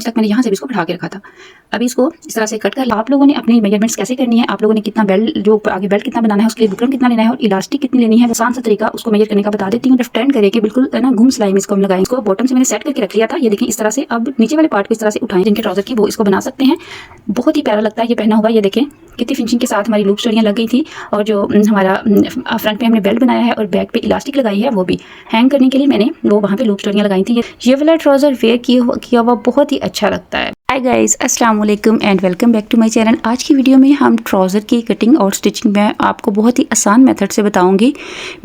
तक मैंने यहाँ से भी इसको बढ़ा के रखा था। अभी इसको इस तरह से कट कर, आप लोगों ने अपनी मेजरमेंट्स कैसे करनी है, आप लोगों ने कितना बेल्ट, जो आगे बेल्ट कितना बनाना है, उसके लिए बुकरम कितना लेना है और इलास्टिक कितनी लेनी है, आसान सा तरीका उसको मेजर करने का बता देती हूँ। जब टर्न करके बिल्कुल ना घूम सिलाई में इसको हम लगाएं। इसको बॉटम से मैंने सेट करके रख लिया था, ये देखिए इस तरह से। अब नीचे वाले पार्ट को इस तरह से उठाएं, जिनके ट्राउजर की वो इसको बना सकते हैं। बहुत ही प्यारा लगता है ये पहना हुआ। ये देखें कितनी फिनिशिंग के साथ हमारी लूप स्टोरियाँ लग गई थी, और जो हमारा फ्रंट पे हमने बेल्ट बनाया है और बैक पे इलास्टिक लगाई है, वो भी हैंग करने के लिए मैंने वो वहाँ पे लूप स्टोरियाँ लगाई थी। ये वाला ट्राउजर वेयर किया हुआ बहुत ही अच्छा लगता है। हाय गाइस, अस्सलाम वालेकुम and welcome back to my channel. आज की वीडियो में हम ट्राउज़र की कटिंग और स्टिचिंग मैं आपको बहुत ही आसान मेथड से बताऊंगी,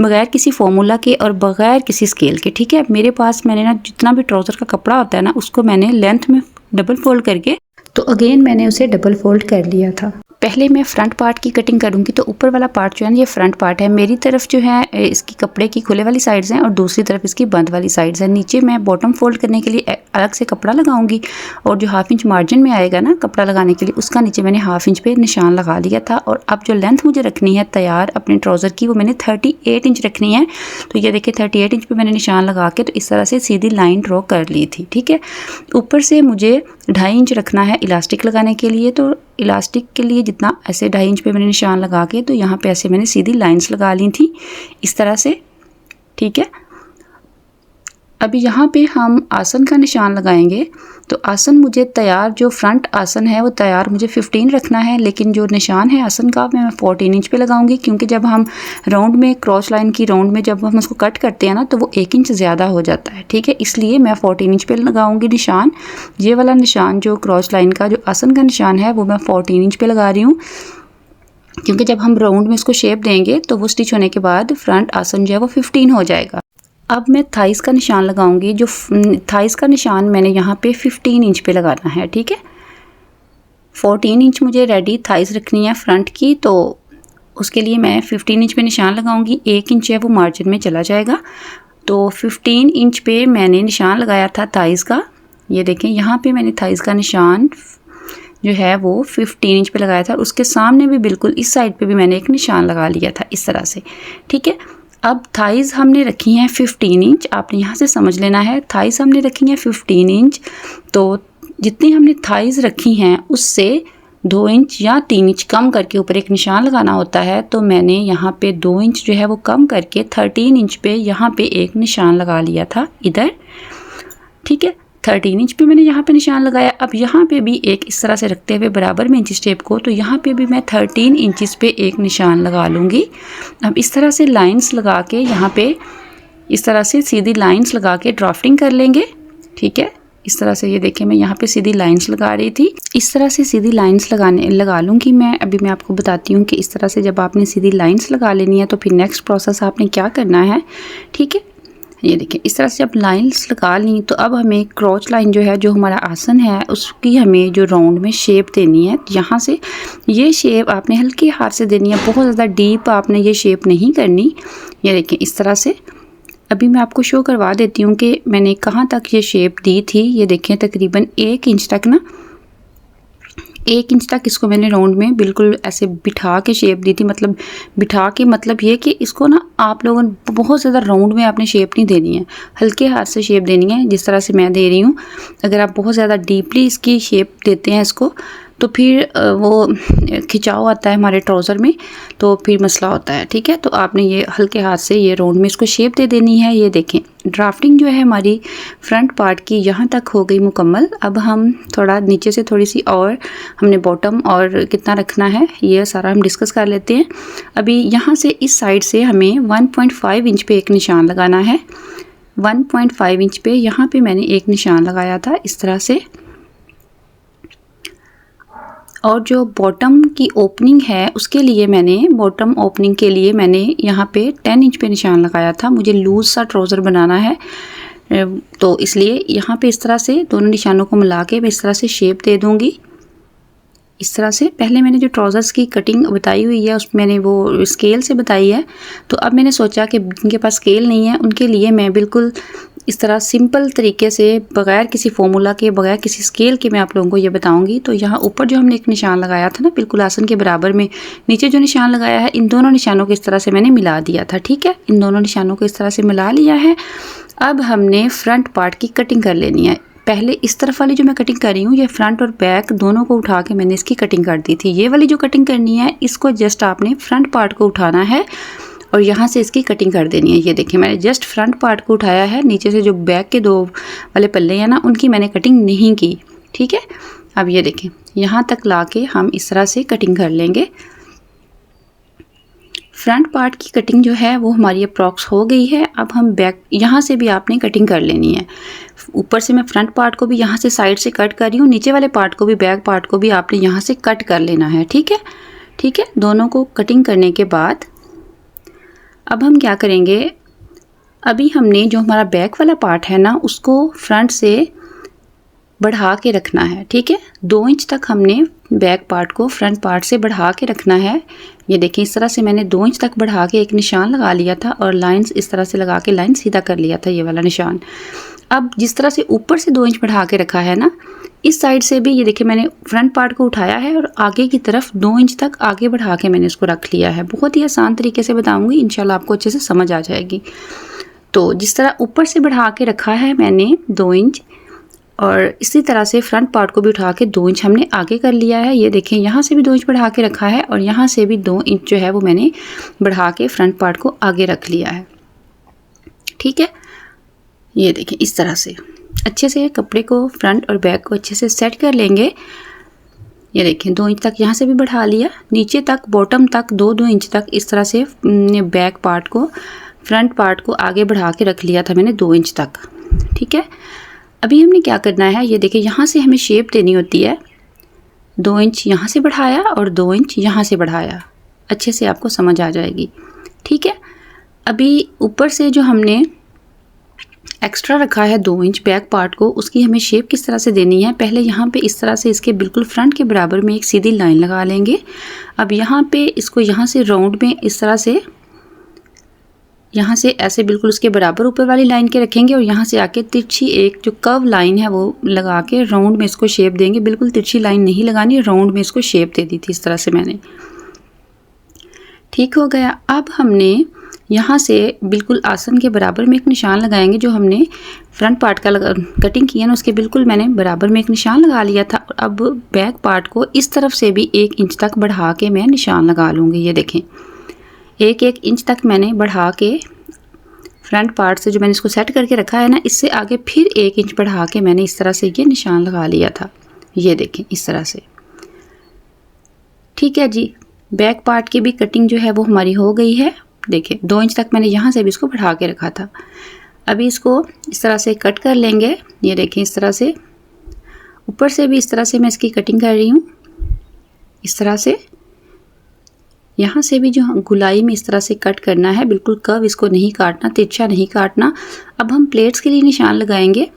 बगैर किसी फॉर्मूला के और बगैर किसी स्केल के। ठीक है, मेरे पास मैंने ना जितना भी ट्राउज़र का कपड़ा होता है ना, उसको मैंने लेंथ में डबल फोल्ड करके, तो अगेन मैंने उसे डबल फोल्ड कर लिया था। पहले मैं फ्रंट पार्ट की कटिंग करूंगी, तो ऊपर वाला पार्ट जो है ना, ये फ्रंट पार्ट है। मेरी तरफ जो है इसकी कपड़े की खुले वाली साइड्स हैं और दूसरी तरफ इसकी बंद वाली साइड्स हैं। नीचे मैं बॉटम फोल्ड करने के लिए अलग से कपड़ा लगाऊंगी, और जो 1/2 इंच मार्जिन में आएगा ना कपड़ा लगाने के लिए, उसका नीचे मैंने 1/2 इंच पे निशान लगा लिया था। और अब जो लेंथ मुझे रखनी है तैयार अपने ट्राउज़र की, वो मैंने 38 इंच रखनी है। तो ये देखिए 38 इंच पे मैंने निशान लगा के तो इस तरह से सीधी लाइन ड्रॉ कर ली थी। ठीक है, ऊपर से मुझे 2.5 इंच रखना है इलास्टिक लगाने के लिए। तो इलास्टिक के लिए जितना, ऐसे 2.5 इंच पे मैंने निशान लगा के, तो यहाँ पे ऐसे मैंने सीधी लाइंस लगा ली थी इस तरह से। ठीक है, अभी यहाँ पे हम आसन का निशान लगाएंगे। तो आसन मुझे तैयार, जो फ्रंट आसन है वो तैयार मुझे 15 रखना है, लेकिन जो निशान है आसन का मैं 14 इंच पे लगाऊंगी, क्योंकि जब हम राउंड में क्रॉस लाइन की राउंड में जब हम उसको कट करते हैं ना, तो वो 1 इंच ज़्यादा हो जाता है। ठीक है, इसलिए मैं 14 इंच पे लगाऊंगी निशान। ये वाला निशान जो क्रॉस लाइन का जो आसन का निशान है, वो मैं 14 इंच पे लगा रही हूँ, क्योंकि जब हम राउंड में इसको शेप देंगे तो वो स्टिच होने के बाद फ्रंट आसन जो है वो 15 हो जाएगा। अब मैं थाइस का निशान लगाऊंगी। जो थाइस का निशान मैंने यहाँ पे 15 इंच पे लगाना है। ठीक है, 14 इंच मुझे रेडी थाइस रखनी है फ्रंट की, तो उसके लिए मैं 15 इंच पे निशान लगाऊंगी। 1 इंच है वो मार्जिन में चला जाएगा। तो 15 इंच पे मैंने निशान लगाया था थाइस का। ये देखें यहाँ पे मैंने थाइस का निशान जो है वो 15 इंच पे लगाया था। उसके सामने भी बिल्कुल इस साइड पे भी मैंने एक निशान लगा लिया था इस तरह से। ठीक है, अब थाइज़ हमने रखी हैं 15 इंच। आपने यहाँ से समझ लेना है, थाइज़ हमने रखी हैं 15 इंच। तो जितनी हमने थाइज़ रखी हैं उससे 2 इंच या 3 इंच कम करके ऊपर एक निशान लगाना होता है। तो मैंने यहाँ पे 2 इंच जो है वो कम करके 13 इंच पे यहाँ पे एक निशान लगा लिया था इधर। ठीक है, 13 इंच पे मैंने यहाँ पे निशान लगाया। अब यहाँ पे भी एक इस तरह से रखते हुए बराबर में इंच टेप को, तो यहाँ पे भी मैं 13 इंचिस पे एक निशान लगा लूँगी। अब इस तरह से लाइंस लगा के यहाँ पे इस तरह से सीधी लाइंस लगा के ड्राफ्टिंग कर लेंगे। ठीक है, इस तरह से ये देखिए मैं यहाँ पे सीधी लाइंस लगा रही थी। इस तरह से सीधी लाइंस लगा लूँगी मैं। अभी मैं आपको बताती हूँ कि इस तरह से जब आपने सीधी लाइंस लगा लेनी है तो फिर नेक्स्ट प्रोसेस आपने क्या करना है। ठीक है, ये देखिए इस तरह से जब लाइंस लगा ली, तो अब हमें क्रॉच लाइन जो है, जो हमारा आसन है, उसकी हमें जो राउंड में शेप देनी है। यहाँ से ये शेप आपने हल्के हाथ से देनी है, बहुत ज़्यादा डीप आपने ये शेप नहीं करनी। ये देखिए इस तरह से। अभी मैं आपको शो करवा देती हूँ कि मैंने कहाँ तक ये शेप दी थी। ये देखिए तकरीबन 1 इंच तक ना, 1 इंच तक इसको मैंने राउंड में बिल्कुल ऐसे बिठा के शेप दी थी। मतलब बिठा के मतलब ये कि इसको ना आप लोगों ने बहुत ज़्यादा राउंड में आपने शेप नहीं देनी है, हल्के हाथ से शेप देनी है, जिस तरह से मैं दे रही हूँ। अगर आप बहुत ज़्यादा डीपली इसकी शेप देते हैं इसको, तो फिर वो खिंचाव आता है हमारे ट्राउज़र में, तो फिर मसला होता है। ठीक है, तो आपने ये हल्के हाथ से ये राउंड में इसको शेप दे देनी है। ये देखें ड्राफ्टिंग जो है हमारी फ्रंट पार्ट की यहाँ तक हो गई मुकम्मल। अब हम थोड़ा नीचे से थोड़ी सी और हमने बॉटम और कितना रखना है ये सारा हम डिस्कस कर लेते हैं। अभी यहाँ से इस साइड से हमें 1.5 इंच पे एक निशान लगाना है। 1.5 इंच पे यहाँ पे मैंने एक निशान लगाया था इस तरह से। और जो बॉटम की ओपनिंग है उसके लिए मैंने, बॉटम ओपनिंग के लिए मैंने यहाँ पे 10 इंच पे निशान लगाया था। मुझे लूज़ सा ट्राउज़र बनाना है, तो इसलिए यहाँ पे इस तरह से दोनों निशानों को मिला के मैं इस तरह से शेप दे दूँगी। इस तरह से पहले मैंने जो ट्राउज़र्स की कटिंग बताई हुई है उसमें मैंने वो स्केल से बताई है। तो अब मैंने सोचा कि जिनके पास स्केल नहीं है उनके लिए मैं बिल्कुल इस तरह सिंपल तरीके से, बगैर किसी फॉर्मूला के, बगैर किसी स्केल के मैं आप लोगों को ये बताऊंगी। तो यहाँ ऊपर जो हमने एक निशान लगाया था ना बिल्कुल आसन के बराबर में, नीचे जो निशान लगाया है, इन दोनों निशानों को इस तरह से मैंने मिला दिया था। ठीक है, इन दोनों निशानों को इस तरह से मिला लिया है। अब हमने फ्रंट पार्ट की कटिंग कर लेनी है। पहले इस तरफ वाली जो मैं कटिंग कर रही हूँ ये फ्रंट और बैक दोनों को उठा के मैंने इसकी कटिंग कर दी थी। ये वाली जो कटिंग करनी है इसको जस्ट आपने फ्रंट पार्ट को उठाना है और यहाँ से इसकी कटिंग कर देनी है। ये देखिए मैंने जस्ट फ्रंट पार्ट को उठाया है, नीचे से जो बैक के 2 वाले पल्ले हैं ना उनकी मैंने कटिंग नहीं की। ठीक है, अब ये देखें यहाँ तक लाके हम इस तरह से कटिंग कर लेंगे। फ्रंट पार्ट की कटिंग जो है वो हमारी अप्रॉक्स हो गई है। अब हम बैक यहाँ से भी आपने कटिंग कर लेनी है। ऊपर से मैं फ्रंट पार्ट को भी यहाँ से साइड से कट कर रही हूँ, नीचे वाले पार्ट को भी बैक पार्ट को भी आपने यहाँ से कट कर लेना है। ठीक है, ठीक है, दोनों को कटिंग करने के बाद अब हम क्या करेंगे, अभी हमने जो हमारा बैक वाला पार्ट है ना उसको फ्रंट से बढ़ा के रखना है। ठीक है, 2 इंच तक हमने बैक पार्ट को फ्रंट पार्ट से बढ़ा के रखना है। ये देखिए इस तरह से मैंने 2 इंच तक बढ़ा के एक निशान लगा लिया था और लाइंस इस तरह से लगा के लाइन सीधा कर लिया था, ये वाला निशान। अब जिस तरह से ऊपर से 2 इंच बढ़ा के रखा है ना, इस साइड से भी ये देखिए मैंने फ्रंट पार्ट को उठाया है और आगे की तरफ 2 इंच तक आगे बढ़ा के मैंने इसको रख लिया है। बहुत ही आसान तरीके से बताऊँगी, इंशाल्लाह आपको अच्छे से समझ आ जाएगी। तो जिस तरह ऊपर से बढ़ा के रखा है मैंने 2 इंच और इसी तरह से फ्रंट पार्ट को भी उठा के 2 इंच हमने आगे कर लिया है। ये देखें यहाँ से भी 2 इंच बढ़ा के रखा है और यहाँ से भी 2 इंच जो है वो मैंने बढ़ा के फ्रंट पार्ट को आगे रख लिया है। ठीक है, ये देखें इस तरह से अच्छे से कपड़े को फ्रंट और बैक को अच्छे से सेट कर लेंगे। ये देखें 2 इंच तक यहाँ से भी बढ़ा लिया, नीचे तक बॉटम तक 2-2 इंच तक इस तरह से बैक पार्ट को फ्रंट पार्ट को आगे बढ़ा के रख लिया था मैंने 2 इंच तक। ठीक है, अभी हमने क्या करना है, ये देखिए यहाँ से हमें शेप देनी होती है। 2 इंच यहाँ से बढ़ाया और 2 इंच यहाँ से बढ़ाया, अच्छे से आपको समझ आ जाएगी। ठीक है, अभी ऊपर से जो हमने एक्स्ट्रा रखा है 2 इंच बैक पार्ट को, उसकी हमें शेप किस तरह से देनी है। पहले यहाँ पे इस तरह से इसके बिल्कुल फ्रंट के बराबर में एक सीधी लाइन लगा लेंगे। अब यहाँ पे इसको यहाँ से राउंड में इस तरह से यहाँ से ऐसे बिल्कुल उसके बराबर ऊपर वाली लाइन के रखेंगे और यहाँ से आके तिरछी एक जो कर्व लाइन है वो लगा के राउंड में इसको शेप देंगे। बिल्कुल तिरछी लाइन नहीं लगानी, राउंड में इसको शेप दे दी थी इस तरह से मैंने। ठीक हो गया। अब हमने यहाँ से बिल्कुल आसन के बराबर में एक निशान लगाएंगे। जो हमने फ्रंट पार्ट का कटिंग किया ना उसके बिल्कुल मैंने बराबर में एक निशान लगा लिया था। और अब बैक पार्ट को इस तरफ से भी 1 इंच तक बढ़ा के मैं निशान लगा लूँगी। ये देखें 1-1 इंच तक मैंने बढ़ा के फ्रंट पार्ट से जो मैंने इसको सेट करके रखा है ना, इससे आगे फिर 1 इंच बढ़ा के मैंने इस तरह से ये निशान लगा लिया था। ये देखें इस तरह से। ठीक है जी, बैक पार्ट की भी कटिंग जो है वो हमारी हो गई है। देखिए 2 इंच तक मैंने यहाँ से भी इसको बढ़ा के रखा था। अभी इसको इस तरह से कट कर लेंगे। ये देखें इस तरह से ऊपर से भी इस तरह से मैं इसकी कटिंग कर रही हूँ। इस तरह से यहाँ से भी जो गुलाई में इस तरह से कट करना है, बिल्कुल कर्व इसको नहीं काटना, तिरछा नहीं काटना। अब हम प्लेट्स के लिए निशान लगाएंगे।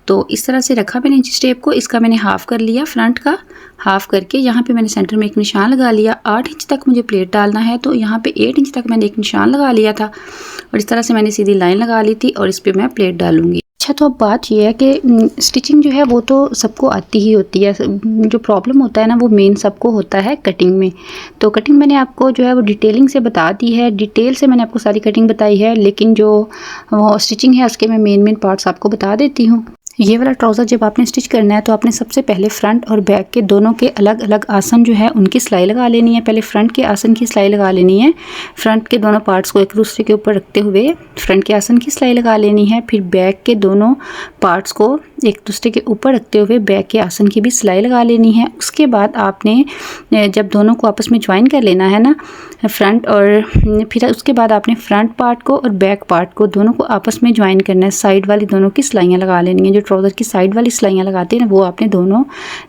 तो इस तरह से रखा मैंने इंच टेप को, इसका मैंने हाफ कर लिया, फ्रंट का हाफ करके यहाँ पे मैंने सेंटर में एक निशान लगा लिया। 8 इंच तक मुझे प्लेट डालना है तो यहाँ पे 8 इंच तक मैंने एक निशान लगा लिया था और इस तरह से मैंने सीधी लाइन लगा ली थी और इस पर मैं प्लेट डालूंगी। अच्छा, तो अब बात यह है कि स्टिचिंग जो है वो तो सबको आती ही होती है। जो प्रॉब्लम होता है ना वो मेन सबको होता है कटिंग में। तो कटिंग मैंने आपको जो है वो डिटेलिंग से बता दी है, डिटेल से मैंने आपको सारी कटिंग बताई है, लेकिन जो स्टिचिंग है उसके मैं मेन पार्ट्स आपको बता देती हूँ। ये वाला ट्राउज़र जब आपने स्टिच करना है तो आपने सबसे पहले फ्रंट और बैक के दोनों के अलग अलग आसन जो है उनकी सिलाई लगा लेनी है। पहले फ्रंट के आसन की सिलाई लगा लेनी है, फ्रंट के दोनों पार्ट्स को एक दूसरे के ऊपर रखते हुए फ्रंट के आसन की सिलाई लगा लेनी है। फिर बैक के दोनों पार्ट्स को एक दूसरे के ऊपर रखते हुए बैक के आसन की भी सिलाई लगा लेनी है। उसके बाद आपने जब दोनों को आपस में ज्वाइन कर लेना है ना फ्रंट, और फिर उसके बाद आपने फ्रंट पार्ट को और बैक पार्ट को दोनों को आपस में ज्वाइन करना है। साइड वाली दोनों की सिलाइयाँ लगा लेनी है। जो ट्राउज़र की साइड वाली सिलाइयाँ लगाते हैं ना वो आपने दोनों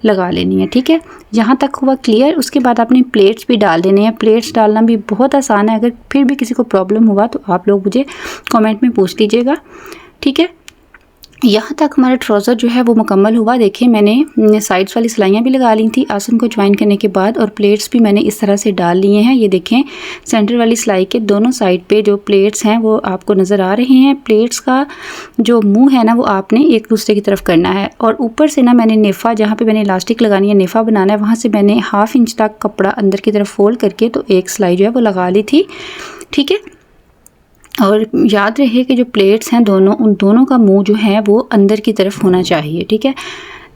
लगा लेनी है। ठीक है, यहाँ तक हुआ क्लियर। उसके बाद आपने प्लेट्स भी डाल देने हैं। प्लेट्स डालना भी बहुत आसान है। अगर फिर भी किसी को प्रॉब्लम हुआ तो आप लोग मुझे कमेंट में पूछ लीजिएगा। ठीक है, यहाँ तक हमारा ट्राउज़र जो है वो मुकम्मल हुआ। देखिए मैंने साइड्स वाली सिलाइयाँ भी लगा ली थी आसन को ज्वाइन करने के बाद, और प्लेट्स भी मैंने इस तरह से डाल लिए हैं। ये देखें सेंटर वाली सिलाई के दोनों साइड पे जो प्लेट्स हैं वो आपको नज़र आ रहे हैं। प्लेट्स का जो मुंह है ना वो आपने एक दूसरे की तरफ करना है, और ऊपर से ना मैंने नेफ़ा, जहाँ पर मैंने इलास्टिक लगानी है, नेफ़ा बनाना है, वहाँ से मैंने 1/2 इंच तक कपड़ा अंदर की तरफ फोल्ड करके तो एक सिलाई जो है वो लगा ली थी। ठीक है, और याद रहे कि जो प्लेट्स हैं दोनों, उन दोनों का मुंह जो है वो अंदर की तरफ होना चाहिए, ठीक है।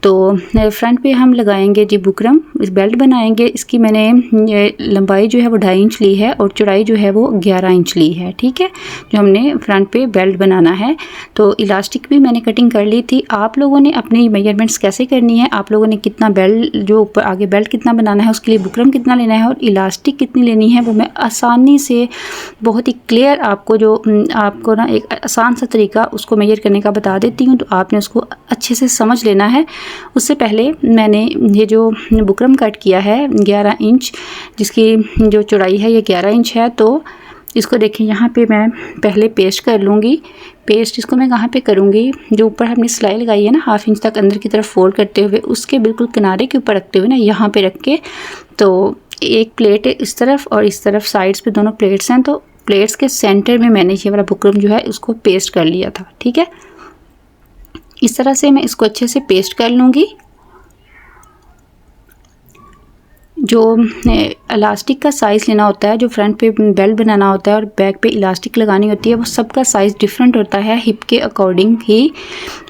तो फ्रंट पे हम लगाएंगे जी बुकरम, इस बेल्ट बनाएंगे। इसकी मैंने ये लंबाई जो है वो 2.5 इंच ली है और चौड़ाई जो है वो 11 इंच ली है, ठीक है, जो हमने फ्रंट पे बेल्ट बनाना है। तो इलास्टिक भी मैंने कटिंग कर ली थी। आप लोगों ने अपनी मेजरमेंट्स कैसे करनी है, आप लोगों ने कितना बेल्ट जो ऊपर आगे बेल्ट कितना बनाना है, उसके लिए बुकरम कितना लेना है और इलास्टिक कितनी लेनी है, वो मैं आसानी से बहुत ही क्लियर आपको ना एक आसान सा तरीका उसको मेजर करने का बता देती हूँ। तो आपने उसको अच्छे से समझ लेना है। उससे पहले मैंने ये जो बुकरम कट किया है 11 इंच, जिसकी जो चौड़ाई है ये 11 इंच है, तो इसको देखिए यहाँ पे मैं पहले पेस्ट कर लूँगी। पेस्ट इसको मैं कहाँ पे करूँगी, जो ऊपर हमने सिलाई लगाई है ना 1/2 इंच तक अंदर की तरफ फोल्ड करते हुए, उसके बिल्कुल किनारे के ऊपर रखते हुए ना यहाँ पे रख के, तो एक प्लेट है इस तरफ और इस तरफ साइड्स पे दोनों प्लेट्स हैं, तो प्लेट्स के सेंटर में मैंने ये वाला बुकरम जो है उसको पेस्ट कर लिया था, ठीक है। इस तरह से मैं इसको अच्छे से पेस्ट कर लूँगी। जो इलास्टिक का साइज़ लेना होता है, जो फ्रंट पे बेल्ट बनाना होता है और बैक पे इलास्टिक लगानी होती है, वो सबका साइज़ डिफरेंट होता है। हिप के अकॉर्डिंग ही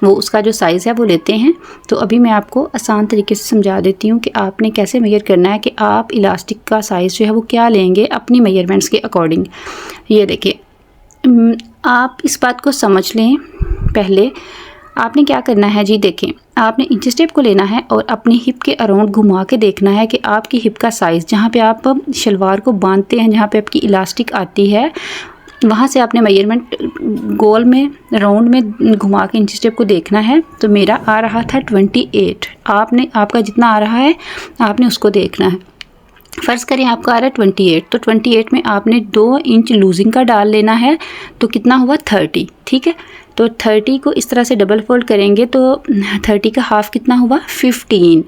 वो उसका जो साइज़ है वो लेते हैं। तो अभी मैं आपको आसान तरीके से समझा देती हूँ कि आपने कैसे मेजर करना है, कि आप इलास्टिक का साइज़ जो है वो क्या लेंगे अपनी मेजरमेंट्स के अकॉर्डिंग। ये देखिए, आप इस बात को समझ लें। पहले आपने क्या करना है जी, देखें, आपने इंच टेप को लेना है और अपनी हिप के अराउंड घुमा के देखना है कि आपकी हिप का साइज़, जहाँ पे आप शलवार को बांधते हैं, जहाँ पे आपकी इलास्टिक आती है, वहाँ से आपने मेजरमेंट गोल में राउंड में घुमा के इंच टेप को देखना है। तो मेरा आ रहा था 28। आपका जितना आ रहा है आपने उसको देखना है। फ़र्ज़ करें आपका आ रहा है 28, तो 28 में आपने 2 इंच लूजिंग का डाल लेना है, तो कितना हुआ 30, ठीक है। तो 30 को इस तरह से डबल फोल्ड करेंगे तो 30 का हाफ़ कितना हुआ 15,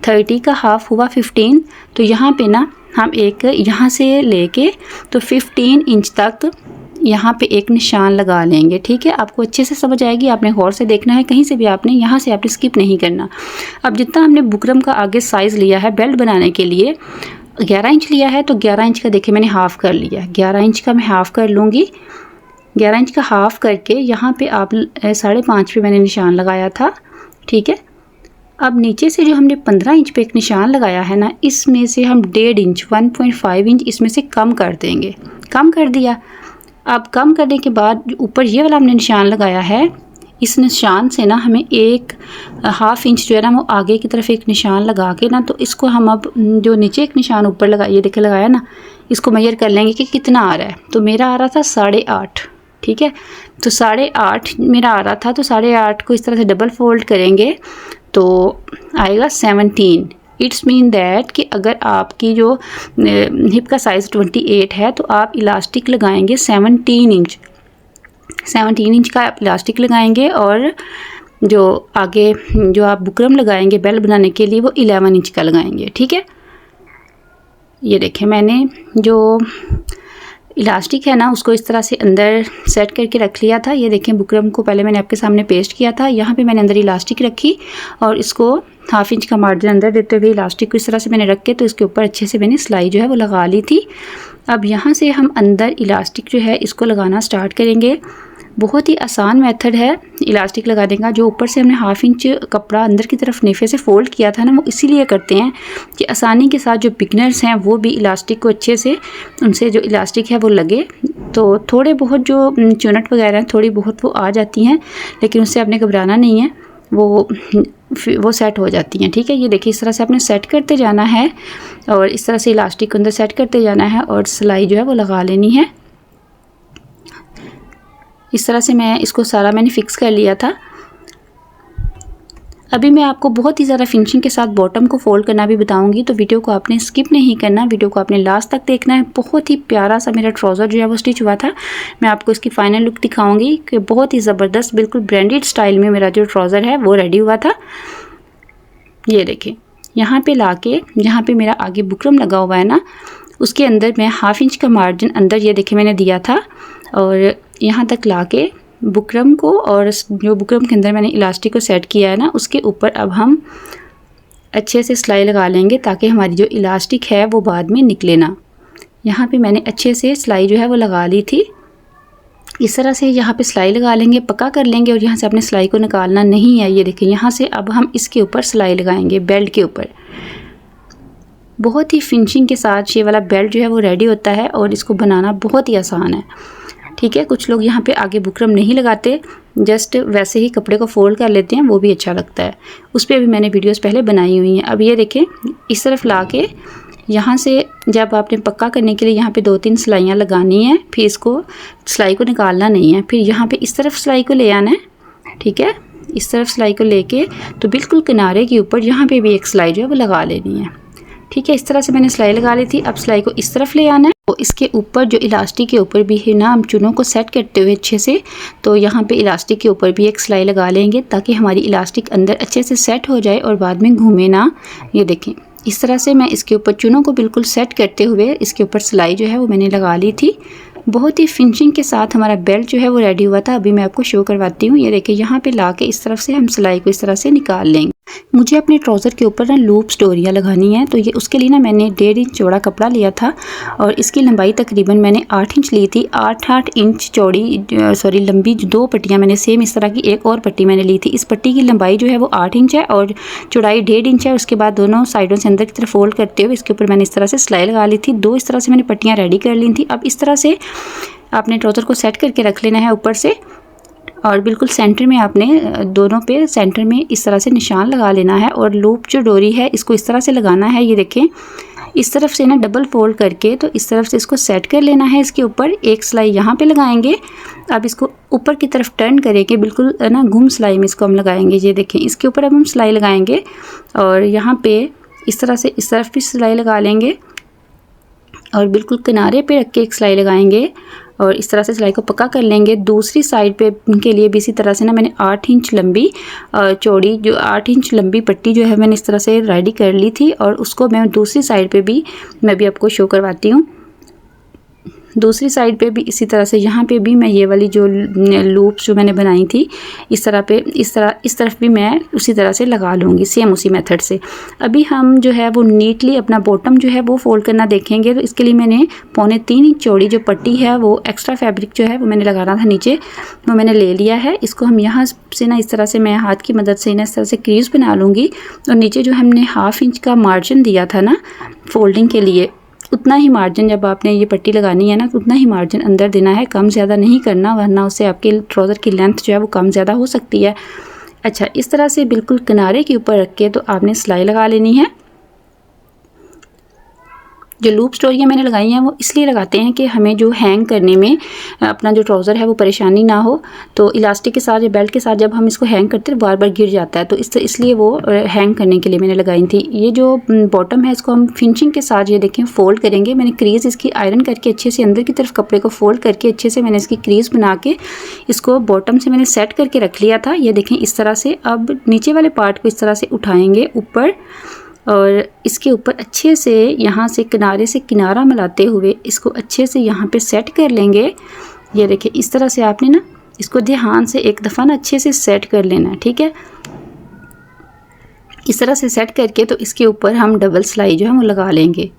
30 का हाफ़ हुआ 15। तो यहाँ पे ना हम एक यहाँ से लेके तो 15 इंच तक यहाँ पे एक निशान लगा लेंगे, ठीक है। आपको अच्छे से समझ आएगी, आपने गौर से देखना है, कहीं से भी आपने यहाँ से आपने स्किप नहीं करना। अब जितना हमने बुकरम का आगे साइज़ लिया है बेल्ट बनाने के लिए 11 इंच लिया है, तो 11 इंच का देखिए मैंने हाफ़ कर लिया है। 11 इंच का मैं हाफ़ कर लूँगी। 11 इंच का हाफ़ करके यहाँ पे आप 5.5 पे मैंने निशान लगाया था, ठीक है। अब नीचे से जो हमने 15 इंच पे एक निशान लगाया है ना, इसमें से हम 1.5 इंच 1.5 इंच इसमें से कम कर देंगे। कम कर दिया। अब कम करने के बाद ऊपर ये वाला हमने निशान लगाया है, इस निशान से ना हमें 1/2 इंच जो है ना वो आगे की तरफ एक निशान लगा के ना, तो इसको हम अब जो नीचे एक निशान ऊपर लगा, ये देखे लगाया ना, इसको मेजर कर लेंगे कि कितना आ रहा है। तो मेरा आ रहा था 8.5, ठीक है। तो 8.5 मेरा आ रहा था, तो 8.5 को इस तरह से डबल फोल्ड करेंगे तो आएगा 17। इट्स मीन दैट कि अगर आपकी जो हिप का साइज़ 28 है तो आप इलास्टिक लगाएंगे 17 इंच। 17 इंच का आप इलास्टिक लगाएंगे और जो आगे जो आप बुकरम लगाएंगे बेल्ट बनाने के लिए वो 11 इंच का लगाएंगे, ठीक है। ये देखें, मैंने जो इलास्टिक है ना उसको इस तरह से अंदर सेट करके रख लिया था। ये देखें, बुकरम को पहले मैंने आपके सामने पेस्ट किया था, यहाँ पे मैंने अंदर इलास्टिक रखी और इसको 1/2 इंच का मार्जिन अंदर देते हुए इलास्टिक को इस तरह से मैंने रख के तो इसके ऊपर अच्छे से मैंने सिलाई जो है वो लगा ली थी। अब यहाँ से हम अंदर इलास्टिक जो है इसको लगाना स्टार्ट करेंगे। बहुत ही आसान मेथड है इलास्टिक लगाने का। जो ऊपर से हमने 1/2 इंच कपड़ा अंदर की तरफ नेफे से फ़ोल्ड किया था ना, वो इसीलिए करते हैं कि आसानी के साथ जो बिगनर्स हैं वो भी इलास्टिक को अच्छे से, उनसे जो इलास्टिक है वो लगे। तो थोड़े बहुत जो चुनट वगैरह हैं थोड़ी बहुत वो आ जाती हैं, लेकिन उससे आपने घबराना नहीं है, वो सेट हो जाती हैं, ठीक है। ये देखिए, इस तरह से आपने सेट करते जाना है और इस तरह से इलास्टिक को अंदर सेट करते जाना है और सिलाई जो है वो लगा लेनी है। इस तरह से मैं इसको सारा मैंने फ़िक्स कर लिया था। अभी मैं आपको बहुत ही ज़्यादा फिनिशिंग के साथ बॉटम को फोल्ड करना भी बताऊंगी, तो वीडियो को आपने स्किप नहीं करना, वीडियो को आपने लास्ट तक देखना है। बहुत ही प्यारा सा मेरा ट्राउज़र जो है वो स्टिच हुआ था। मैं आपको इसकी फाइनल लुक दिखाऊंगी कि बहुत ही ज़बरदस्त बिल्कुल ब्रांडेड स्टाइल में मेरा जो ट्राउज़र है वो रेडी हुआ था। ये देखिए, यहाँ पे लाके जहाँ पे मेरा आगे बुकरम लगा हुआ है ना, उसके अंदर मैं 1/2 इंच का मार्जिन अंदर ये देखिए मैंने दिया था और यहाँ तक लाके बुकरम को, और जो बुकरम के अंदर मैंने इलास्टिक को सेट किया है ना, उसके ऊपर अब हम अच्छे से सिलाई लगा लेंगे ताकि हमारी जो इलास्टिक है वो बाद में निकले ना। यहाँ पे मैंने अच्छे से सिलाई जो है वो लगा ली थी। इस तरह से यहाँ पे सिलाई लगा लेंगे, पक्का कर लेंगे और यहाँ से अपने सिलाई को निकालना नहीं है। ये देखिए यहाँ से अब हम इसके ऊपर सिलाई लगाएंगे बेल्ट के ऊपर। बहुत ही फिनिशिंग के साथ ये वाला बेल्ट जो है वो रेडी होता है और इसको बनाना बहुत ही आसान है। ठीक है, कुछ लोग यहाँ पे आगे बुकरम नहीं लगाते, जस्ट वैसे ही कपड़े को फोल्ड कर लेते हैं, वो भी अच्छा लगता है। उस पर भी मैंने वीडियोस पहले बनाई हुई हैं। अब ये देखें, इस तरफ ला के यहाँ से जब आपने पक्का करने के लिए यहाँ पे 2-3 सिलाइयाँ लगानी है, फिर इसको सिलाई को निकालना नहीं है। फिर यहाँ पे इस तरफ सिलाई को ले आना है। ठीक है, इस तरफ सिलाई को लेके तो बिल्कुल किनारे के ऊपर यहाँ पे भी एक सिलाई जो है वो लगा लेनी है। ठीक है, इस तरह से मैंने सिलाई लगा ली थी। अब सिलाई को इस तरफ ले आना है। तो इसके ऊपर जो इलास्टिक के ऊपर भी है ना, हम चुनों को सेट करते हुए अच्छे से, तो यहाँ पे इलास्टिक के ऊपर भी एक सिलाई लगा लेंगे ताकि हमारी इलास्टिक अंदर अच्छे से सेट हो जाए और बाद में घूमे ना। ये देखें, इस तरह से मैं इसके ऊपर चुनों को बिल्कुल सेट करते हुए इसके ऊपर सिलाई जो है वो मैंने लगा ली थी। बहुत ही फिनिशिंग के साथ हमारा बेल्ट जो है वो रेडी हुआ था। अभी मैं आपको शो करवाती हूँ। ये देखिए, यहाँ पे ला के इस तरफ से हम सिलाई को इस तरह से निकाल लेंगे। मुझे अपने ट्राउज़र के ऊपर ना लूप स्टोरियाँ लगानी है, तो ये उसके लिए ना मैंने 1.5 इंच चौड़ा कपड़ा लिया था और इसकी लंबाई तकरीबन मैंने 8 इंच ली थी। 8 इंच चौड़ी लंबी 2 पट्टियाँ मैंने सेम इस तरह की एक और पट्टी मैंने ली थी। इस पट्टी की लंबाई जो है वो 8 इंच है और चौड़ाई 1.5 इंच है। उसके बाद दोनों साइडों से अंदर की तरफ फोल्ड करते हुए इसके ऊपर मैंने इस तरह से सिलाई लगा ली थी। 2 इस तरह से मैंने पट्टियाँ रेडी कर ली थी। अब इस तरह से आपने ट्राउज़र को सेट करके रख लेना है ऊपर से और बिल्कुल सेंटर में आपने दोनों पे सेंटर में इस तरह से निशान लगा लेना है और लूप जो डोरी है इसको इस तरह से लगाना है। ये देखें, इस तरफ से ना डबल फोल्ड करके तो इस तरफ से इसको सेट कर लेना है। इसके ऊपर एक सिलाई यहाँ पे लगाएंगे। अब इसको ऊपर की तरफ टर्न करेंगे, बिल्कुल ना घुम सिलाई में इसको हम लगाएंगे। ये देखें, इसके ऊपर अब हम सिलाई लगाएंगे और यहाँ पे इस तरह से इस तरफ भी सिलाई लगा लेंगे और बिल्कुल किनारे पे रख के एक सिलाई लगाएंगे और इस तरह से सिलाई को पक्का कर लेंगे। दूसरी साइड पे के लिए भी इसी तरह से ना मैंने 8 इंच लंबी चौड़ी जो 8 इंच लंबी पट्टी जो है मैंने इस तरह से रेडी कर ली थी और उसको मैं दूसरी साइड पे भी मैं भी आपको शो करवाती हूँ। दूसरी साइड पे भी इसी तरह से यहाँ पे भी मैं ये वाली जो लूप्स जो मैंने बनाई थी इस तरफ भी मैं उसी तरह से लगा लूँगी, सेम उसी मेथड से। अभी हम जो है वो नीटली अपना बॉटम जो है वो फोल्ड करना देखेंगे। तो इसके लिए मैंने 3.25 इंच चौड़ी जो पट्टी है वो एक्स्ट्रा फैब्रिक जो है वो मैंने लगाना था नीचे, वो मैंने ले लिया है। इसको हम यहाँ से ना इस तरह से मैं हाथ की मदद से ना इस तरह से क्रीज बना लूँगी और नीचे जो हमने 1/2 इंच का मार्जिन दिया था ना फोल्डिंग के लिए, उतना ही मार्जिन जब आपने ये पट्टी लगानी है ना तो उतना ही मार्जिन अंदर देना है, कम ज़्यादा नहीं करना, वरना उससे आपके ट्राउज़र की लेंथ जो है वो कम ज़्यादा हो सकती है। अच्छा, इस तरह से बिल्कुल किनारे के ऊपर रख के तो आपने सिलाई लगा लेनी है। जो लूप स्टोरियाँ मैंने लगाई हैं वो इसलिए लगाते हैं कि हमें जो हैंग करने में अपना जो ट्राउज़र है वो परेशानी ना हो। तो इलास्टिक के साथ या बेल्ट के साथ जब हम इसको हैंग करते हैं बार बार गिर जाता है, तो इसलिए वो हैंग करने के लिए मैंने लगाई थी। ये जो बॉटम है इसको हम फिनिशिंग के साथ ये देखें फोल्ड करेंगे। मैंने क्रीज़ इसकी आयरन करके अच्छे से अंदर की तरफ कपड़े को फोल्ड करके अच्छे से मैंने इसकी क्रीज़ बना के इसको बॉटम से मैंने सेट करके रख लिया था। ये देखें इस तरह से। अब नीचे वाले पार्ट को इस तरह से उठाएँगे ऊपर और इसके ऊपर अच्छे से यहाँ से किनारे से किनारा मिलाते हुए इसको अच्छे से यहाँ पे सेट कर लेंगे। ये देखिए, इस तरह से आपने ना इसको ध्यान से एक दफ़ा ना अच्छे से सेट कर लेना है। ठीक है, इस तरह से सेट करके तो इसके ऊपर हम डबल सिलाई जो है वो लगा लेंगे।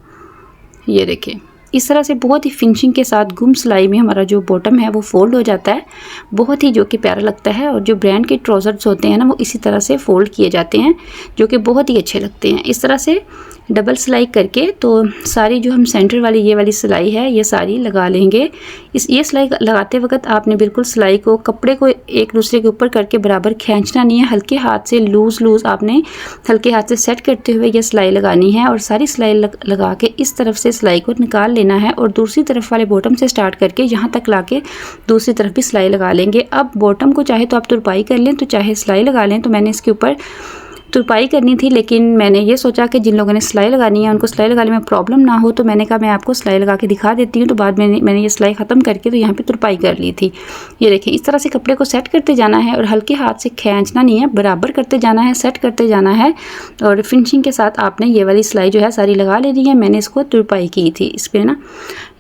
ये देखें, इस तरह से बहुत ही फिनिशिंग के साथ गुम सिलाई में हमारा जो बॉटम है वो फोल्ड हो जाता है, बहुत ही जो कि प्यारा लगता है। और जो ब्रांड के ट्राउज़र्स होते हैं ना वो इसी तरह से फोल्ड किए जाते हैं जो कि बहुत ही अच्छे लगते हैं। इस तरह से डबल सिलाई करके तो सारी जो हम सेंटर वाली ये वाली सिलाई है ये सारी लगा लेंगे। ये सिलाई लगाते वक्त आपने बिल्कुल सिलाई को कपड़े को एक दूसरे के ऊपर करके बराबर खींचना नहीं है, हल्के हाथ से लूज़ आपने हल्के हाथ से सेट करते हुए ये सिलाई लगानी है और सारी सिलाई लगा के इस तरफ से सिलाई को निकाल लेना है और दूसरी तरफ वाले बॉटम से स्टार्ट करके यहाँ तक ला के दूसरी तरफ भी सिलाई लगा लेंगे। अब बॉटम को चाहे तो आप तुरपाई कर लें तो चाहे सिलाई लगा लें, तो मैंने इसके ऊपर तुरपाई करनी थी, लेकिन मैंने ये सोचा कि जिन लोगों ने सिलाई लगानी है उनको सिलाई लगाने में प्रॉब्लम ना हो, तो मैंने कहा मैं आपको सिलाई लगा के दिखा देती हूँ। तो बाद में मैंने ये सिलाई ख़त्म करके तो यहाँ पे तुरपाई कर ली थी। ये देखिए, इस तरह से कपड़े को सेट करते जाना है और हल्के हाथ से खींचना नहीं है, बराबर करते जाना है, सेट करते जाना है और फिनिशिंग के साथ आपने ये वाली सिलाई जो है सारी लगा लेनी है। मैंने इसको तुरपाई की थी इस पर ना।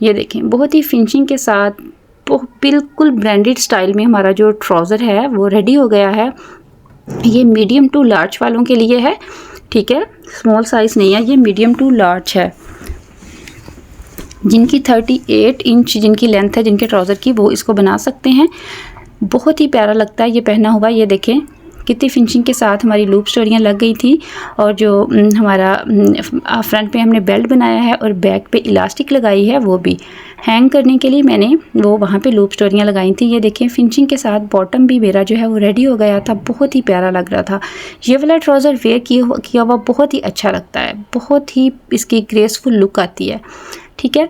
ये देखें, बहुत ही फिनिशिंग के साथ बिल्कुल ब्रांडेड स्टाइल में हमारा जो ट्राउज़र है वो रेडी हो गया है। ये मीडियम टू लार्ज वालों के लिए है, ठीक है, स्मॉल साइज़ नहीं है, ये मीडियम टू लार्ज है। जिनकी 38 इंच जिनकी लेंथ है जिनके ट्राउज़र की, वो इसको बना सकते हैं। बहुत ही प्यारा लगता है ये पहना हुआ। ये देखें कितनी फिनिशिंग के साथ हमारी लूप स्टोरियाँ लग गई थी, और जो हमारा फ्रंट पे हमने बेल्ट बनाया है और बैक पे इलास्टिक लगाई है, वो भी हैंग करने के लिए मैंने वो वहाँ पे लूप स्टोरियाँ लगाई थी। ये देखें फिनिशिंग के साथ बॉटम भी मेरा जो है वो रेडी हो गया था, बहुत ही प्यारा लग रहा था। ये वाला ट्राउज़र वेयर किया हुआ बहुत ही अच्छा लगता है, बहुत ही इसकी ग्रेसफुल लुक आती है। ठीक है,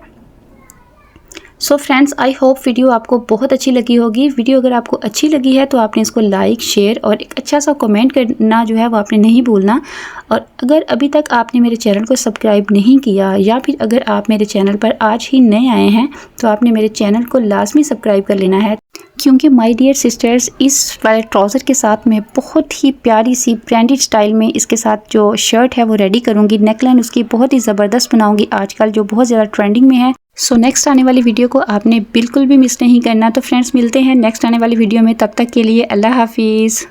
so friends, I hope video आपको बहुत अच्छी लगी होगी। वीडियो अगर आपको अच्छी लगी है तो आपने इसको लाइक, शेयर और एक अच्छा सा कमेंट करना जो है वो आपने नहीं भूलना। और अगर अभी तक आपने मेरे चैनल को सब्सक्राइब नहीं किया, या फिर अगर आप मेरे चैनल पर आज ही नए आए हैं, तो आपने मेरे चैनल को लाजमी सब्सक्राइब कर लेना है, क्योंकि माय डियर सिस्टर्स, इस वाले ट्राउज़र के साथ मैं बहुत ही प्यारी सी ब्रांडेड स्टाइल में इसके साथ जो शर्ट है वो रेडी करूँगी। नेकलाइन उसकी बहुत ही ज़बरदस्त बनाऊँगी, आजकल जो बहुत ज़्यादा ट्रेंडिंग में है। सो नेक्स्ट आने वाली वीडियो को आपने बिल्कुल भी मिस नहीं करना। तो फ्रेंड्स, मिलते हैं नेक्स्ट आने वाली वीडियो में, तब तक के लिए अल्लाह हाफिज़।